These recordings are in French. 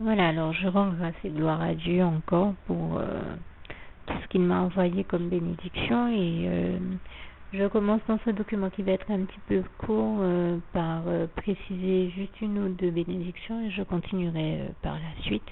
Voilà, alors je rends grâce et gloire à Dieu encore pour tout ce qu'il m'a envoyé comme bénédiction et je commence dans ce document qui va être un petit peu court par préciser juste une ou deux bénédictions et je continuerai par la suite.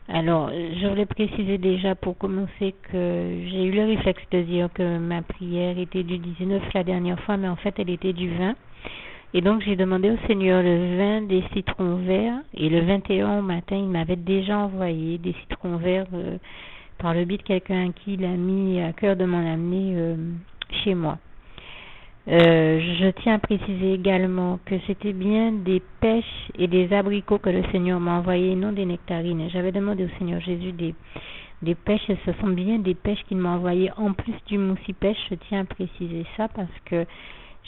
Alors, je voulais préciser déjà pour commencer que j'ai eu le réflexe de dire que ma prière était du 19 la dernière fois, mais en fait elle était du 20. Et donc j'ai demandé au Seigneur le 20 des citrons verts et le 21 au matin, il m'avait déjà envoyé des citrons verts par le biais de quelqu'un qui l'a mis à cœur de m'en amener chez moi. Je tiens à préciser également que c'était bien des pêches et des abricots que le Seigneur m'a envoyés, non des nectarines. J'avais demandé au Seigneur Jésus des pêches et ce sont bien des pêches qu'il m'a envoyées en plus du moussi pêche. Je tiens à préciser ça parce que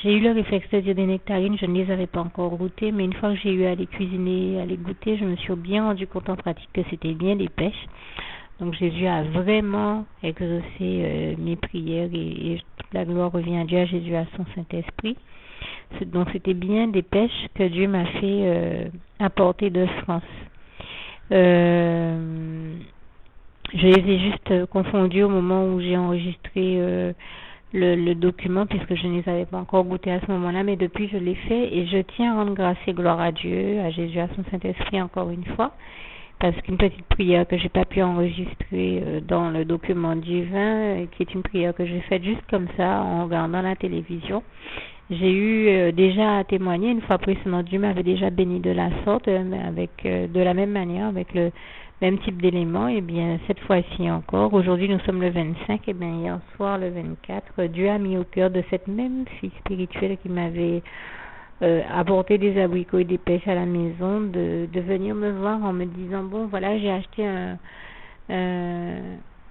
j'ai eu le réflexe de dire des nectarines, je ne les avais pas encore goûtées, mais une fois que j'ai eu à les cuisiner, à les goûter, je me suis bien rendu compte en pratique que c'était bien des pêches. Donc Jésus a vraiment exaucé mes prières et toute la gloire revient à Dieu, à Jésus, à son Saint-Esprit. Donc c'était bien des pêches que Dieu m'a fait apporter de France. Je les ai juste confondus au moment où j'ai enregistré le document puisque je ne les avais pas encore goûtés à ce moment-là, mais depuis je l'ai fait et je tiens à rendre grâce et gloire à Dieu, à Jésus, à son Saint-Esprit encore une fois. Parce qu'une petite prière que j'ai pas pu enregistrer dans le document divin, qui est une prière que j'ai faite juste comme ça en regardant la télévision. J'ai eu déjà à témoigner une fois précédemment, Dieu m'avait déjà béni de la sorte, avec de la même manière, avec le même type d'éléments. Et bien cette fois-ci encore, aujourd'hui nous sommes le 25, et bien hier soir le 24, Dieu a mis au cœur de cette même fille spirituelle qui m'avait apporter des abricots et des pêches à la maison, de venir me voir en me disant bon voilà j'ai acheté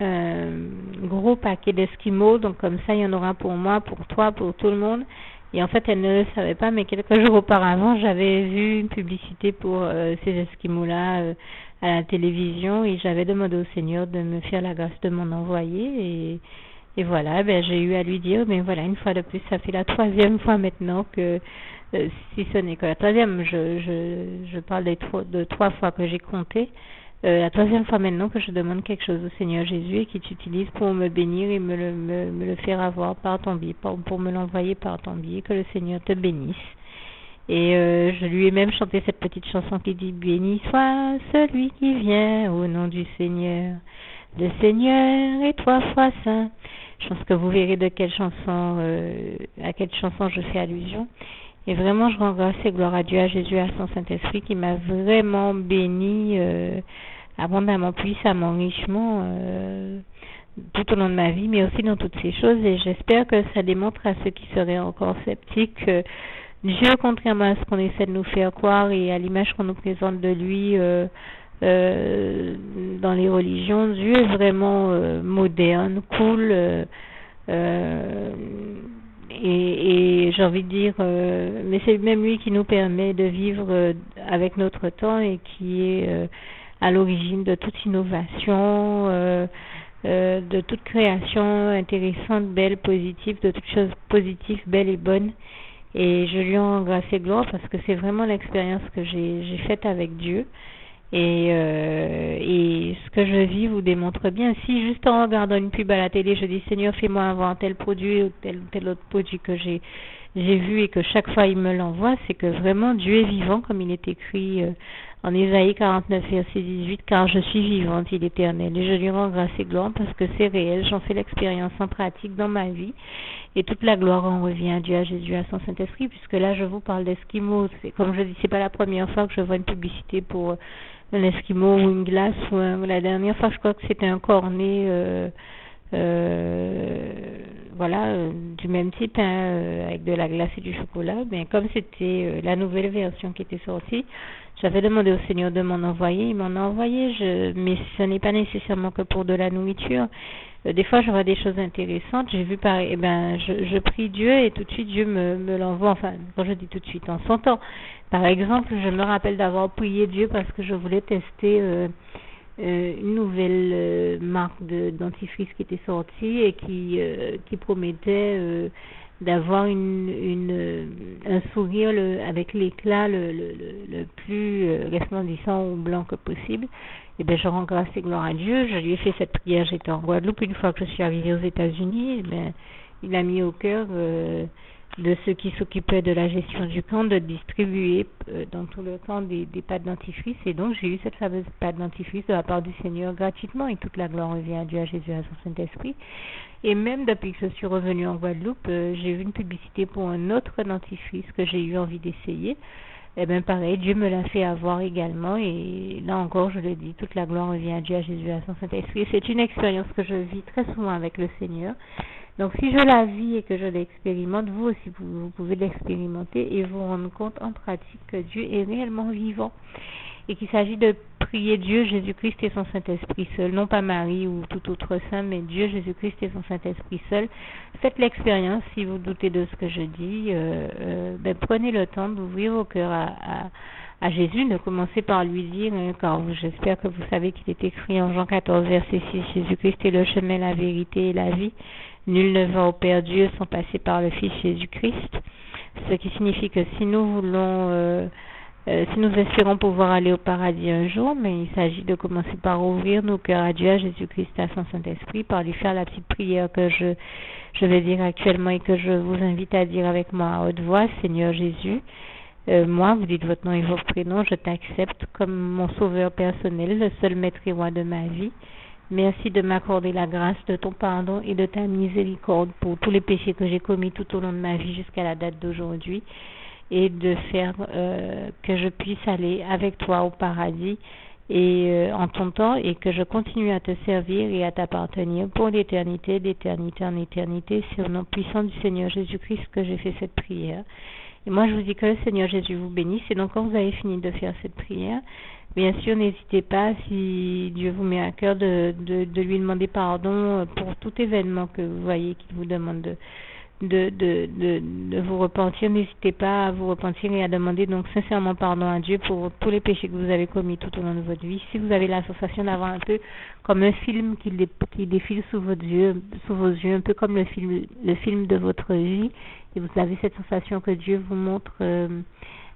un gros paquet d'esquimaux, donc comme ça il y en aura pour moi, pour toi, pour tout le monde. Et en fait elle ne le savait pas, mais quelques jours auparavant j'avais vu une publicité pour ces esquimaux là à la télévision et j'avais demandé au Seigneur de me faire la grâce de m'en envoyer et voilà, ben j'ai eu à lui dire, mais voilà, une fois de plus, ça fait la troisième fois maintenant que, si ce n'est que la troisième, je parle de trois fois que j'ai compté, la troisième fois maintenant que je demande quelque chose au Seigneur Jésus et qu'il t'utilise pour me bénir et me le faire avoir par ton biais, pour me l'envoyer par ton biais, que le Seigneur te bénisse. Et je lui ai même chanté cette petite chanson qui dit béni soit celui qui vient au nom du Seigneur. Le Seigneur est trois fois saint. Je pense que vous verrez de quelle chanson, à quelle chanson je fais allusion. Et vraiment, je rends grâce et gloire à Dieu, à Jésus, à son Saint-Esprit qui m'a vraiment béni abondamment, puissamment, richement tout au long de ma vie, mais aussi dans toutes ces choses. Et j'espère que ça démontre à ceux qui seraient encore sceptiques que Dieu, contrairement à ce qu'on essaie de nous faire croire et à l'image qu'on nous présente de lui dans les religions, Dieu est vraiment moderne, cool, et j'ai envie de dire, mais c'est même lui qui nous permet de vivre avec notre temps et qui est à l'origine de toute innovation, de toute création intéressante, belle, positive, de toute chose positive, belle et bonne. Et je lui rends grâce et gloire parce que c'est vraiment l'expérience que j'ai faite avec Dieu. Et ce que je vis vous démontre bien. Si juste en regardant une pub à la télé, je dis Seigneur, fais-moi avoir tel produit ou tel autre produit que j'ai vu et que chaque fois il me l'envoie, c'est que vraiment Dieu est vivant comme il est écrit en Ésaïe 49 verset 18, car je suis vivante, il est éternel. Et je lui rends grâce et gloire parce que c'est réel, j'en fais l'expérience en pratique dans ma vie. Et toute la gloire en revient à Dieu, à Jésus, à son Saint-Esprit, puisque là je vous parle d'Esquimaux. Comme je dis, c'est pas la première fois que je vois une publicité pour un Esquimau ou une glace. La dernière fois, je crois que c'était un cornet, voilà, du même type, avec de la glace et du chocolat. Mais comme c'était la nouvelle version qui était sortie, j'avais demandé au Seigneur de m'en envoyer. Il m'en a envoyé, mais ce n'est pas nécessairement que pour de la nourriture. Des fois, je vois des choses intéressantes. J'ai vu je prie Dieu et tout de suite Dieu me l'envoie. Enfin, quand je dis tout de suite, en son temps. Par exemple, je me rappelle d'avoir prié Dieu parce que je voulais tester une nouvelle marque de dentifrice qui était sortie et qui promettait d'avoir un sourire avec l'éclat le plus resplendissant ou blanc que possible. Et bien, je rends grâce et gloire à Dieu. Je lui ai fait cette prière, j'étais en Guadeloupe. Une fois que je suis arrivée aux États-Unis, il a mis au cœur de ceux qui s'occupaient de la gestion du camp de distribuer dans tout le camp des pâtes dentifrice. Et donc, j'ai eu cette fameuse pâte dentifrice de la part du Seigneur gratuitement. Et toute la gloire revient à Dieu, à Jésus, à son Saint-Esprit. Et même depuis que je suis revenue en Guadeloupe, j'ai vu une publicité pour un autre dentifrice que j'ai eu envie d'essayer. Et bien pareil, Dieu me l'a fait avoir également. Et là encore, je le dis, toute la gloire revient à Dieu, à Jésus, à son Saint-Esprit. C'est une expérience que je vis très souvent avec le Seigneur. Donc si je la vis et que je l'expérimente, vous aussi vous pouvez l'expérimenter et vous rendre compte en pratique que Dieu est réellement vivant. Et qu'il s'agit de prier Dieu, Jésus-Christ et son Saint-Esprit seul, non pas Marie ou tout autre saint, mais Dieu, Jésus-Christ et son Saint-Esprit seul. Faites l'expérience, si vous doutez de ce que je dis, prenez le temps d'ouvrir vos cœurs à Jésus, de commencer par lui dire, car j'espère que vous savez qu'il est écrit en Jean 14, verset 6, Jésus-Christ est le chemin, la vérité et la vie. Nul ne va au Père Dieu sans passer par le Fils Jésus-Christ. Ce qui signifie que si nous voulons... si nous espérons pouvoir aller au paradis un jour, mais il s'agit de commencer par ouvrir nos cœurs à Dieu, à Jésus-Christ, à son Saint-Esprit, par lui faire la petite prière que je vais dire actuellement et que je vous invite à dire avec moi à haute voix. Seigneur Jésus, moi, vous dites votre nom et votre prénom, je t'accepte comme mon sauveur personnel, le seul maître et roi de ma vie. Merci de m'accorder la grâce de ton pardon et de ta miséricorde pour tous les péchés que j'ai commis tout au long de ma vie jusqu'à la date d'aujourd'hui, et de faire que je puisse aller avec toi au paradis et en ton temps, et que je continue à te servir et à t'appartenir pour l'éternité, d'éternité en éternité. C'est au nom puissant du Seigneur Jésus-Christ que j'ai fait cette prière. Et moi, je vous dis que le Seigneur Jésus vous bénisse. Et donc, quand vous avez fini de faire cette prière, bien sûr, n'hésitez pas, si Dieu vous met à cœur, de lui demander pardon pour tout événement que vous voyez qu'il vous demande de vous repentir. N'hésitez pas à vous repentir et à demander donc sincèrement pardon à Dieu pour tous les péchés que vous avez commis tout au long de votre vie. Si vous avez la sensation d'avoir un peu comme un film qui défile sous vos yeux, un peu comme le film de votre vie, et vous avez cette sensation que Dieu vous montre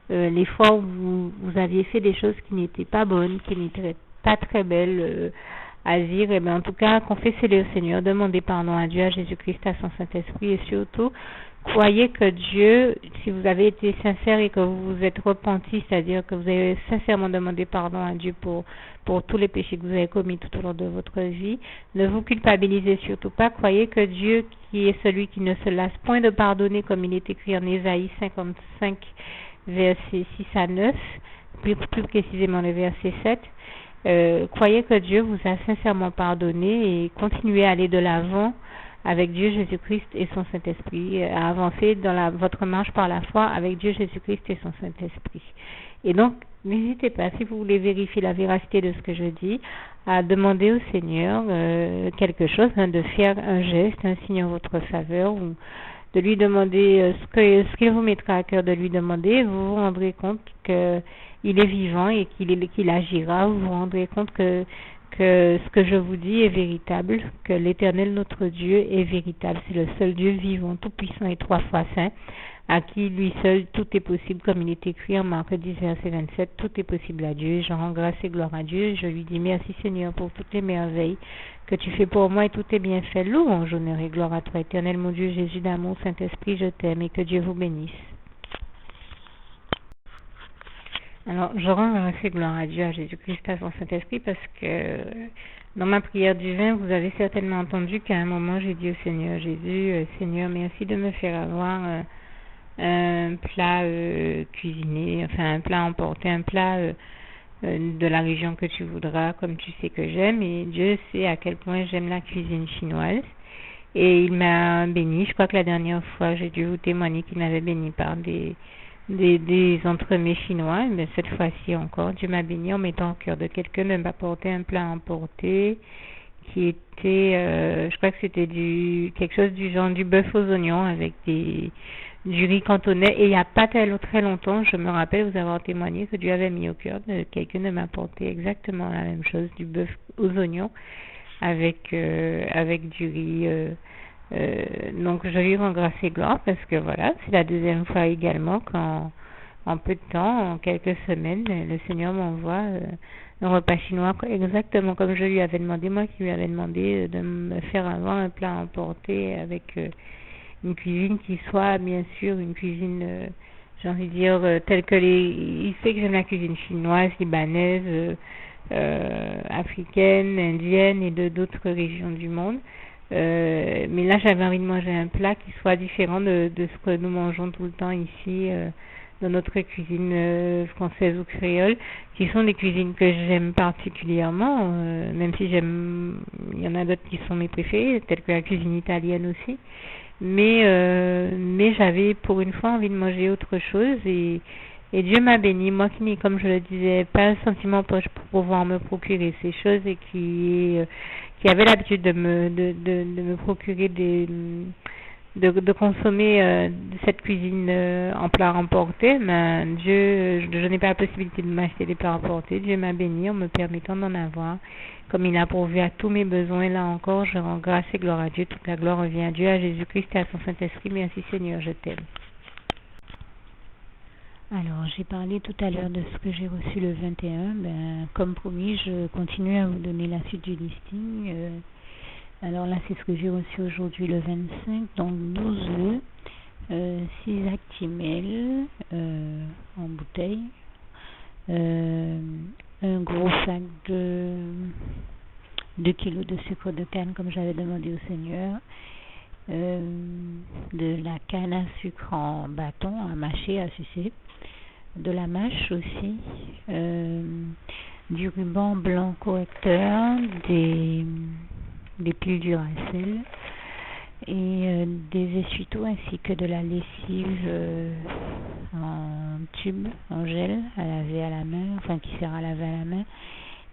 les fois où vous aviez fait des choses qui n'étaient pas bonnes, qui n'étaient pas très belles, à dire, et bien en tout cas, confessez-les au Seigneur, demandez pardon à Dieu, à Jésus-Christ, à son Saint-Esprit, et surtout, croyez que Dieu, si vous avez été sincère et que vous vous êtes repenti, c'est-à-dire que vous avez sincèrement demandé pardon à Dieu pour tous les péchés que vous avez commis tout au long de votre vie, ne vous culpabilisez surtout pas, croyez que Dieu, qui est celui qui ne se lasse point de pardonner, comme il est écrit en Ésaïe 55, versets 6 à 9, plus précisément le verset 7, croyez que Dieu vous a sincèrement pardonné et continuez à aller de l'avant avec Dieu, Jésus-Christ et son Saint-Esprit, à avancer dans votre marche par la foi avec Dieu, Jésus-Christ et son Saint-Esprit. Et donc, n'hésitez pas, si vous voulez vérifier la véracité de ce que je dis, à demander au Seigneur quelque chose, de faire un geste, un signe en votre faveur, ou de lui demander ce qu'il vous mettra à cœur de lui demander. Vous vous rendrez compte que il est vivant et qu'il agira. Vous vous rendrez compte que ce que je vous dis est véritable, que l'Éternel notre Dieu est véritable. C'est le seul Dieu vivant, tout puissant et trois fois saint, à qui lui seul tout est possible, comme il est écrit en Marc 10, verset 27, tout est possible à Dieu. Je rends grâce et gloire à Dieu. Je lui dis merci Seigneur pour toutes les merveilles que tu fais pour moi et tous tes bienfaits. Louange, honneur et gloire à toi, Éternel mon Dieu, Jésus d'amour, Saint-Esprit, je t'aime, et que Dieu vous bénisse. Alors, je rends grâce et gloire à Dieu, à Jésus-Christ, à son Saint-Esprit, parce que dans ma prière du vin, vous avez certainement entendu qu'à un moment, j'ai dit au Seigneur Jésus, Seigneur, merci de me faire avoir un plat cuisiné, enfin un plat emporté, un plat de la région que tu voudras, comme tu sais que j'aime, et Dieu sait à quel point j'aime la cuisine chinoise. Et il m'a béni. Je crois que la dernière fois, j'ai dû vous témoigner qu'il m'avait béni par des entremets chinois, mais cette fois-ci encore, Dieu m'a béni en mettant au cœur de quelqu'un de m'apporter un plat emporté qui était, je crois que c'était quelque chose du genre du bœuf aux oignons avec du riz cantonais. Et il n'y a pas très longtemps, je me rappelle vous avoir témoigné que Dieu avait mis au cœur de quelqu'un de m'apporter exactement la même chose, du bœuf aux oignons avec du riz Donc je lui rends grâce et gloire parce que voilà, c'est la deuxième fois également qu'en en peu de temps, en quelques semaines, le Seigneur m'envoie un repas chinois exactement comme je lui avais demandé, moi qui lui avais demandé de me faire avoir un plat emporté avec une cuisine qui soit bien sûr une cuisine, j'ai envie de dire, telle que il sait que j'aime la cuisine chinoise, libanaise, africaine, indienne et de d'autres régions du monde. Mais là, j'avais envie de manger un plat qui soit différent de ce que nous mangeons tout le temps ici dans notre cuisine française ou créole, qui sont des cuisines que j'aime particulièrement, même si il y en a d'autres qui sont mes préférées, telles que la cuisine italienne aussi. Mais j'avais pour une fois envie de manger autre chose et Dieu m'a béni, moi qui n'ai, comme je le disais, pas un sentiment pour pouvoir me procurer ces choses et qui avait l'habitude de me procurer de consommer cette cuisine en plat emporté, mais je n'ai pas la possibilité de m'acheter des plats emportés. Dieu m'a béni en me permettant d'en avoir. Comme il a pourvu à tous mes besoins, là encore, je rends grâce et gloire à Dieu. Toute la gloire revient à Dieu, à Jésus-Christ et à son Saint-Esprit. Merci Seigneur, je t'aime. Alors, j'ai parlé tout à l'heure de ce que j'ai reçu le 21. Comme promis, je continue à vous donner la suite du listing. Alors là, c'est ce que j'ai reçu aujourd'hui le 25. Donc, 12 œufs, 6 actimel en bouteille, un gros sac de 2 kilos de sucre de canne, comme j'avais demandé au Seigneur, de la canne à sucre en bâton, à mâcher, à sucer, de la mâche aussi, du ruban blanc correcteur, des piles Duracell et des essuie-tout ainsi que de la lessive en tube, en gel, à laver à la main, enfin qui sert à laver à la main,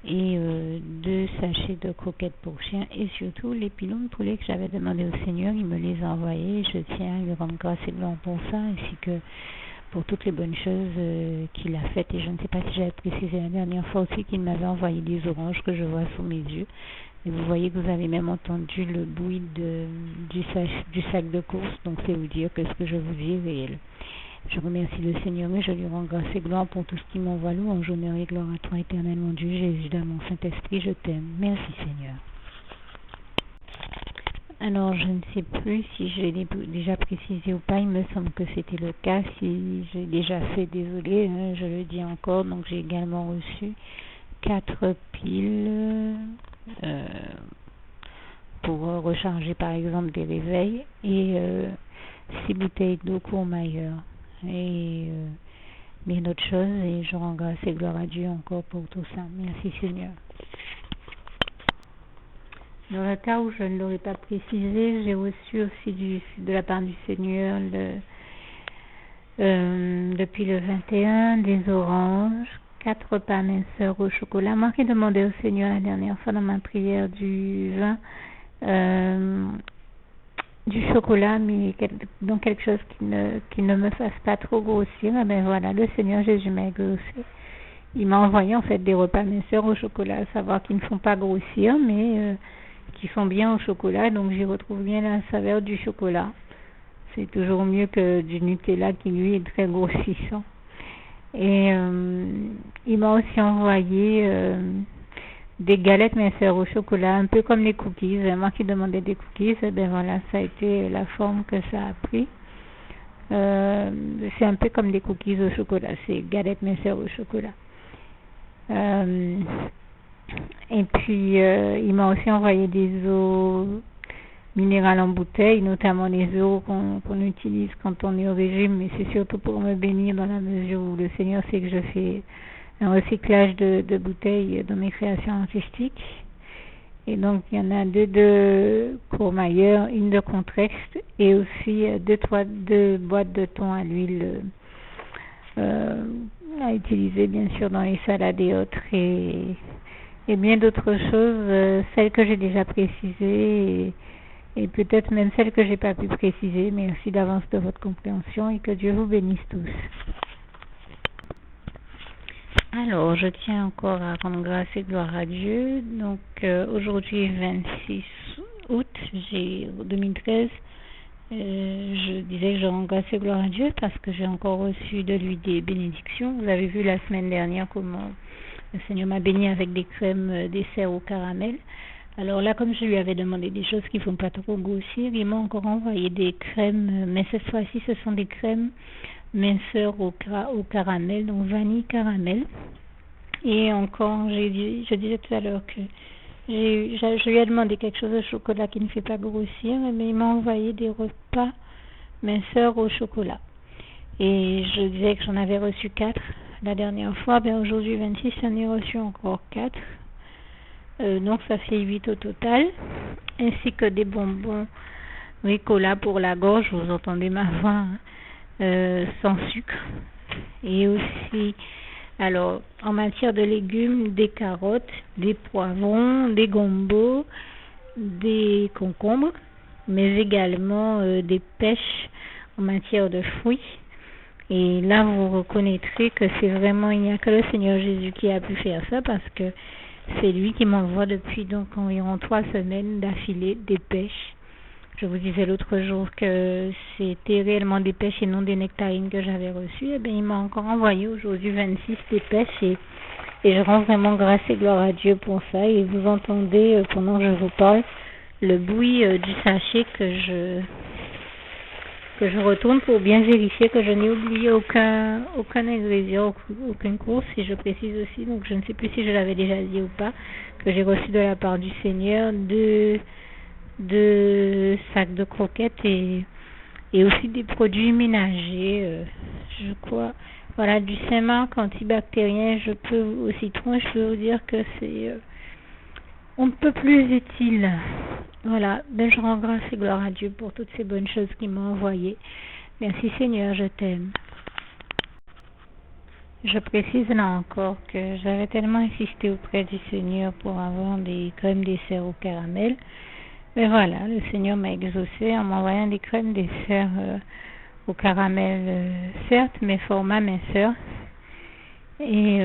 et 2 sachets de croquettes pour chien et surtout les pilons de poulet que j'avais demandé au Seigneur, il me les a envoyés. Je tiens à lui rendre grâce et gloire pour ça ainsi que pour toutes les bonnes choses qu'il a faites. Et je ne sais pas si j'avais précisé la dernière fois aussi qu'il m'avait envoyé des oranges que je vois sous mes yeux. Et vous voyez que vous avez même entendu le bruit du sac de course, donc c'est vous dire que ce que je vous dis est réel. Je remercie le Seigneur et je lui rends grâce et gloire pour tout ce qui m'envoie louange, honneur et gloire à toi, éternel mon Dieu, Jésus, dans mon Saint-Esprit, je t'aime. Merci Seigneur. Alors, je ne sais plus si je l'ai déjà précisé ou pas, il me semble que c'était le cas. Si j'ai déjà fait, désolé, hein, je le dis encore. Donc, j'ai également reçu 4 piles pour recharger par exemple des réveils et 6 bouteilles d'eau Courmayeur et bien d'autres choses, et je rends grâce et gloire à Dieu encore pour tout ça. Merci Seigneur. Dans le cas où je ne l'aurais pas précisé, j'ai reçu aussi de la part du Seigneur depuis le 21 des oranges, 4 repas minceurs au chocolat. Moi qui demandais au Seigneur la dernière fois dans ma prière du 20 du chocolat, mais dans quelque chose qui ne me fasse pas trop grossir. Et ben voilà, le Seigneur Jésus m'a exaucé. Il m'a envoyé en fait des repas minceurs au chocolat, à savoir qu'ils ne font pas grossir, mais qui sont bien au chocolat, donc j'y retrouve bien la saveur du chocolat. C'est toujours mieux que du Nutella qui lui est très grossissant. Et il m'a aussi envoyé des galettes minceurs au chocolat, un peu comme les cookies. Moi qui demandais des cookies, ben voilà, ça a été la forme que ça a pris. C'est un peu comme des cookies au chocolat, c'est galettes minceurs au chocolat. Et puis il m'a aussi envoyé des eaux minérales en bouteille, notamment les eaux qu'on utilise quand on est au régime, mais c'est surtout pour me bénir dans la mesure où le Seigneur sait que je fais un recyclage de bouteilles dans mes créations artistiques. Et donc il y en a 2 de Courmayeur, une de Contrex et aussi 2 boîtes de thon à l'huile à utiliser bien sûr dans les salades et autres, et bien d'autres choses, celles que j'ai déjà précisées et peut-être même celles que j'ai pas pu préciser. Merci d'avance de votre compréhension et que Dieu vous bénisse tous. Alors, je tiens encore à rendre grâce et gloire à Dieu. Donc, aujourd'hui, 26 août 2013, je disais que je rends grâce et gloire à Dieu parce que j'ai encore reçu de lui des bénédictions. Vous avez vu la semaine dernière comment le Seigneur m'a béni avec des crèmes dessert au caramel. Alors là, comme je lui avais demandé des choses qui ne font pas trop grossir, il m'a encore envoyé des crèmes, mais cette fois-ci, ce sont des crèmes minceur au caramel, donc vanille caramel. Et encore, je disais tout à l'heure que je lui ai demandé quelque chose de chocolat qui ne fait pas grossir, mais il m'a envoyé des repas minceur au chocolat. Et je disais que j'en avais reçu 4 la dernière fois, ben aujourd'hui 26, j'en ai reçu encore 4. Donc ça fait 8 au total, ainsi que des bonbons Ricola pour la gorge, vous entendez ma voix, sans sucre. Et aussi, alors, en matière de légumes, des carottes, des poivrons, des gombos, des concombres, mais également des pêches en matière de fruits. Et là, vous reconnaîtrez que c'est vraiment, il n'y a que le Seigneur Jésus qui a pu faire ça parce que c'est lui qui m'envoie depuis donc environ 3 semaines d'affilée des pêches. Je vous disais l'autre jour que c'était réellement des pêches et non des nectarines que j'avais reçues. Et bien, il m'a encore envoyé aujourd'hui 26 des pêches et je rends vraiment grâce et gloire à Dieu pour ça. Et vous entendez, pendant que je vous parle, le bruit du sachet que je retourne pour bien vérifier que je n'ai oublié aucun ingrédient, aucune course, et je précise aussi, donc je ne sais plus si je l'avais déjà dit ou pas, que j'ai reçu de la part du Seigneur deux sacs de croquettes et aussi des produits ménagers, je crois, voilà, du Saint-Marc antibactérien, au citron, je peux vous dire que c'est on ne peut plus utile. Voilà, ben je rends grâce et gloire à Dieu pour toutes ces bonnes choses qu'il m'a envoyées. Merci Seigneur, je t'aime. Je précise là encore que j'avais tellement insisté auprès du Seigneur pour avoir des crèmes dessert au caramel. Mais voilà, le Seigneur m'a exaucé en m'envoyant des crèmes dessert au caramel, certes, mais format minceur. Et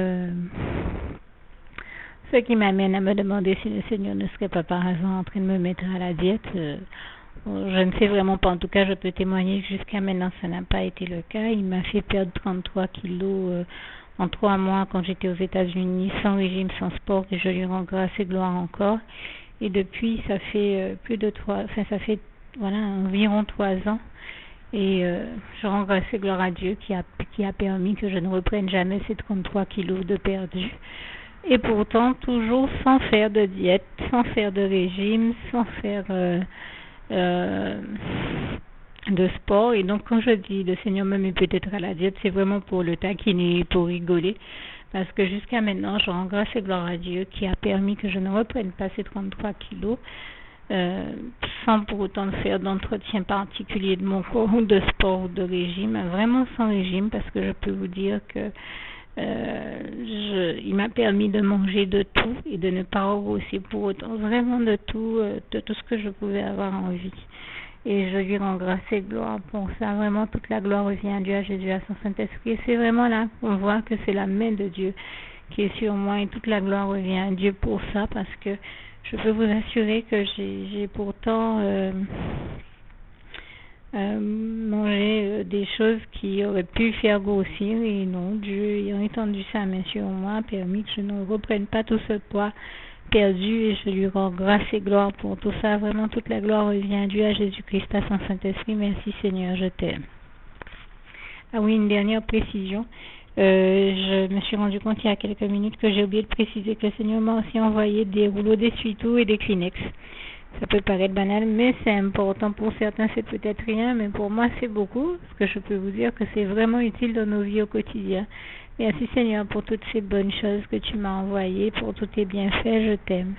ce qui m'amène à me demander si le Seigneur ne serait pas par hasard en train de me mettre à la diète. Je ne sais vraiment pas. En tout cas, je peux témoigner que jusqu'à maintenant, ça n'a pas été le cas. Il m'a fait perdre 33 kilos en 3 mois quand j'étais aux États-Unis, sans régime, sans sport, et je lui rends grâce et gloire encore. Et depuis, ça fait ça fait environ 3 ans. Et je rends grâce et gloire à Dieu qui a permis que je ne reprenne jamais ces 33 kilos de perdu. Et pourtant, toujours sans faire de diète, sans faire de régime, sans faire de sport. Et donc, quand je dis le Seigneur me met peut-être à la diète, c'est vraiment pour le taquiner, pour rigoler. Parce que jusqu'à maintenant, je rends grâce et gloire à Dieu qui a permis que je ne reprenne pas ces 33 kilos sans pour autant faire d'entretien particulier de mon corps ou de sport ou de régime. Vraiment sans régime, parce que je peux vous dire que il m'a permis de manger de tout et de ne pas grossir pour autant, vraiment de tout ce que je pouvais avoir envie. Et je lui rends grâce et gloire pour ça. Vraiment, toute la gloire revient à Dieu, à Jésus, à son Saint-Esprit. Et c'est vraiment là qu'on voit que c'est la main de Dieu qui est sur moi et toute la gloire revient à Dieu pour ça, parce que je peux vous assurer que j'ai pourtant manger des choses qui auraient pu faire grossir, et non, Dieu ayant étendu sa main sur moi a permis que je ne reprenne pas tout ce poids perdu, et je lui rends grâce et gloire pour tout ça. Vraiment, toute la gloire revient à Dieu, à Jésus-Christ, à son Saint-Esprit. Merci Seigneur, je t'aime. Ah oui, une dernière précision. Je me suis rendu compte il y a quelques minutes que j'ai oublié de préciser que le Seigneur m'a aussi envoyé des rouleaux d'essuie-tout et des Kleenex. Ça peut paraître banal, mais c'est important. Pour certains, c'est peut-être rien, mais pour moi, c'est beaucoup. Parce que je peux vous dire que c'est vraiment utile dans nos vies au quotidien. Merci Seigneur pour toutes ces bonnes choses que tu m'as envoyées, pour tous tes bienfaits. Je t'aime.